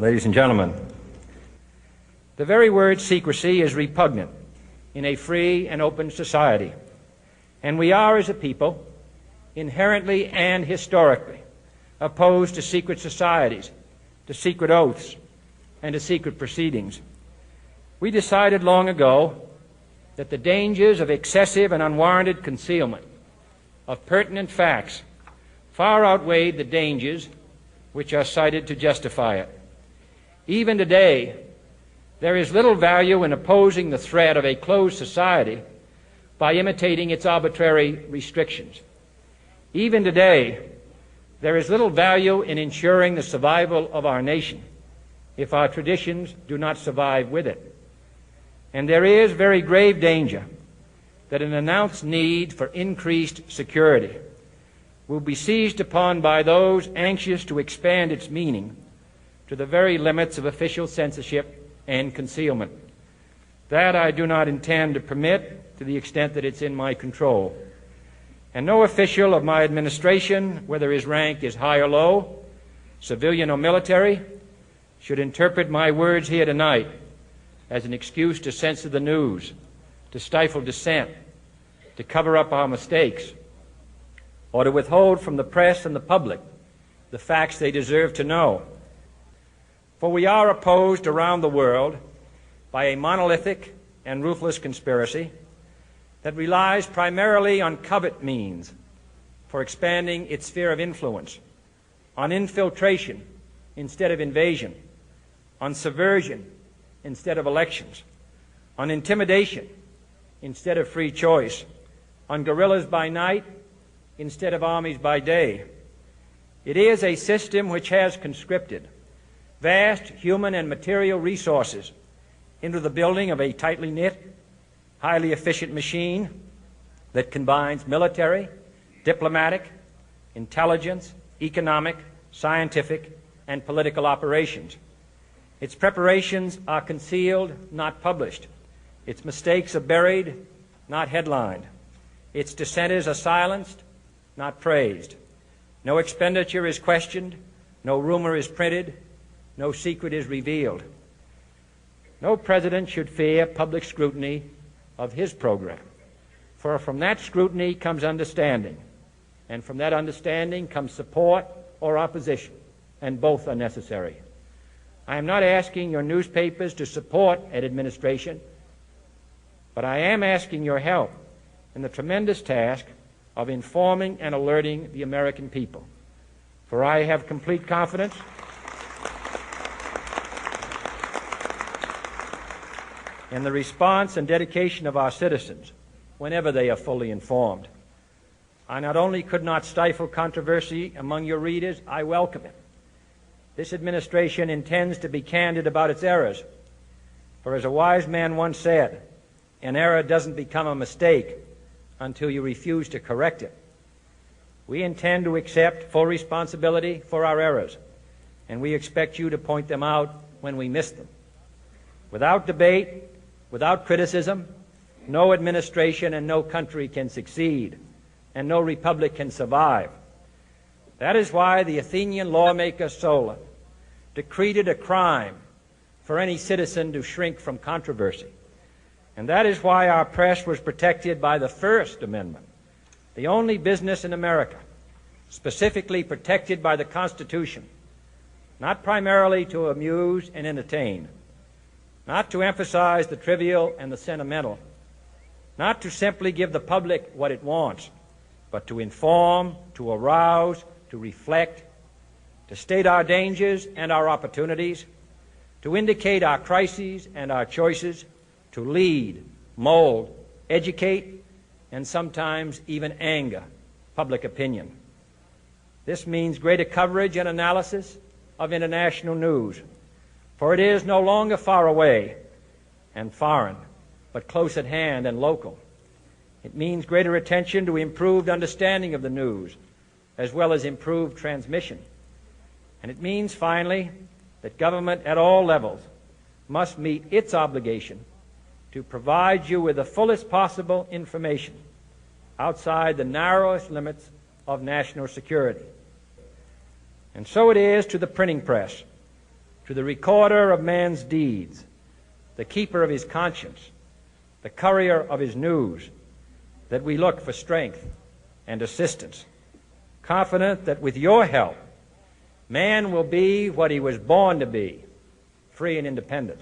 ladies and gentlemen. The very word secrecy is repugnant in a free and open society, and we are, as a people, inherently and historically opposed to secret societies, to secret oaths, and to secret proceedings. We decided long ago that the dangers of excessive and unwarranted concealment of pertinent facts far outweighed the dangers which are cited to justify it. Even today, there is little value in opposing the threat of a closed society by imitating its arbitrary restrictions. Even today, there is little value in ensuring the survival of our nation if our traditions do not survive with it. And there is very grave danger that an announced need for increased security will be seized upon by those anxious to expand its meaning to the very limits of official censorship and concealment. That I do not intend to permit to the extent that it's in my control. And no official of my administration, whether his rank is high or low, civilian or military, should interpret my words here tonight as an excuse to censor the news, to stifle dissent, to cover up our mistakes, or to withhold from the press and the public the facts they deserve to know. For we are opposed around the world by a monolithic and ruthless conspiracy that relies primarily on covert means for expanding its sphere of influence, on infiltration instead of invasion, on subversion instead of elections, on intimidation instead of free choice, on guerrillas by night instead of armies by day. It is a system which has conscripted vast human and material resources into the building of a tightly knit, highly efficient machine that combines military, diplomatic, intelligence, economic, scientific, and political operations. Its preparations are concealed, not published. Its mistakes are buried, not headlined. Its dissenters are silenced, not praised. No expenditure is questioned, no rumor is printed, no secret is revealed. No president should fear public scrutiny of his program, for from that scrutiny comes understanding, and from that understanding comes support or opposition, and both are necessary. I am not asking your newspapers to support an administration, but I am asking your help in the tremendous task of informing and alerting the American people. For I have complete confidence in the response and dedication of our citizens whenever they are fully informed. I not only could not stifle controversy among your readers, I welcome it. This administration intends to be candid about its errors. For as a wise man once said, an error doesn't become a mistake until you refuse to correct it. We intend to accept full responsibility for our errors, and we expect you to point them out when we miss them. Without debate, without criticism, no administration and no country can succeed, and no republic can survive. That is why the Athenian lawmaker Solon decreed it a crime for any citizen to shrink from controversy. And that is why our press was protected by the First Amendment, the only business in America specifically protected by the Constitution, not primarily to amuse and entertain, not to emphasize the trivial and the sentimental, not to simply give the public what it wants, but to inform, to arouse, to reflect, to state our dangers and our opportunities, to indicate our crises and our choices, to lead, mold, educate, and sometimes even anger public opinion. This means greater coverage and analysis of international news, for it is no longer far away and foreign, but close at hand and local. It means greater attention to improved understanding of the news, as well as improved transmission. And it means, finally, that government at all levels must meet its obligation to provide you with the fullest possible information outside the narrowest limits of national security. And so it is to the printing press, to the recorder of man's deeds, the keeper of his conscience, the courier of his news, that we look for strength and assistance, confident that with your help, man will be what he was born to be, free and independent.